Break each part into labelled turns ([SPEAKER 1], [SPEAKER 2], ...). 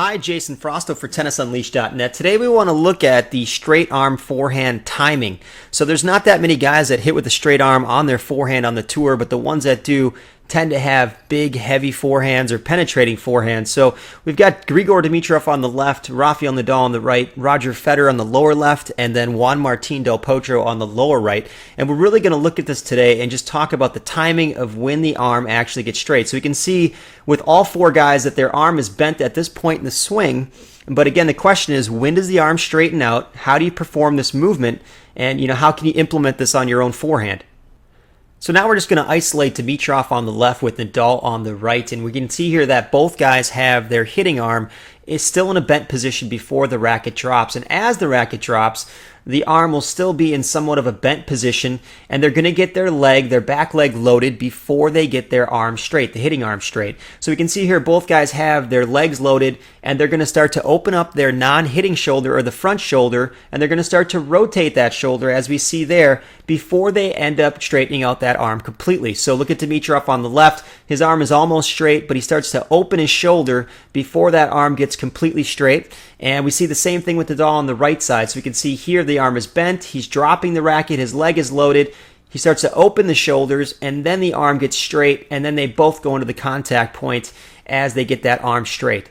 [SPEAKER 1] Hi, Jason Frausto for TennisUnleashed.net. Today we want to look at the straight arm forehand timing. So there's not that many guys that hit with a straight arm on their forehand on the tour, but the ones that do tend to have big, heavy forehands or penetrating forehands. So we've got Grigor Dimitrov on the left, Rafael Nadal on the right, Roger Federer on the lower left, and then Juan Martín del Potro on the lower right. And we're really going to look at this today and just talk about the timing of when the arm actually gets straight. So we can see with all four guys that their arm is bent at this point in the swing. But again, the question is, when does the arm straighten out? How do you perform this movement? And how can you implement this on your own forehand? So now we're just going to isolate Dimitrov on the left with Nadal on the right, and we can see here that both guys have their hitting arm is still in a bent position before the racket drops. And as the racket drops, the arm will still be in somewhat of a bent position, and they're going to get their back leg loaded before they get their arm straight, the hitting arm straight. So we can see here both guys have their legs loaded, and they're going to start to open up their non-hitting shoulder or the front shoulder, and they're going to start to rotate that shoulder as we see there before they end up straightening out that arm completely. So look at Dimitrov on the left. His arm is almost straight, but he starts to open his shoulder before that arm gets completely straight. And we see the same thing with Nadal on the right side. So we can see here the arm is bent. He's dropping the racket. His leg is loaded. He starts to open the shoulders, and then the arm gets straight, and then they both go into the contact point as they get that arm straight.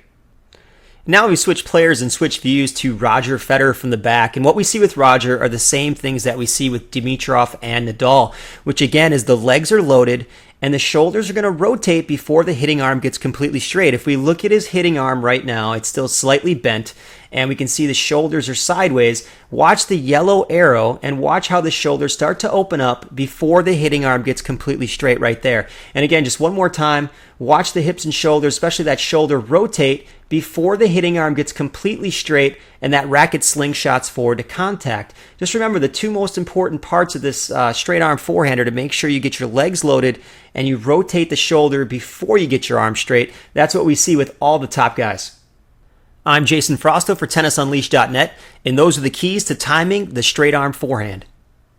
[SPEAKER 1] Now we switch players and switch views to Roger Federer from the back. And what we see with Roger are the same things that we see with Dimitrov and Nadal, which again is the legs are loaded and the shoulders are going to rotate before the hitting arm gets completely straight. If we look at his hitting arm right now, it's still slightly bent, and we can see the shoulders are sideways. Watch the yellow arrow and watch how the shoulders start to open up before the hitting arm gets completely straight right there. And again, just one more time, watch the hips and shoulders, especially that shoulder, rotate before the hitting arm gets completely straight and that racket slingshots forward to contact. Just remember the two most important parts of this straight arm forehand are to make sure you get your legs loaded and you rotate the shoulder before you get your arm straight. That's what we see with all the top guys. I'm Jason Frausto for TennisUnleashed.net, and those are the keys to timing the straight arm forehand.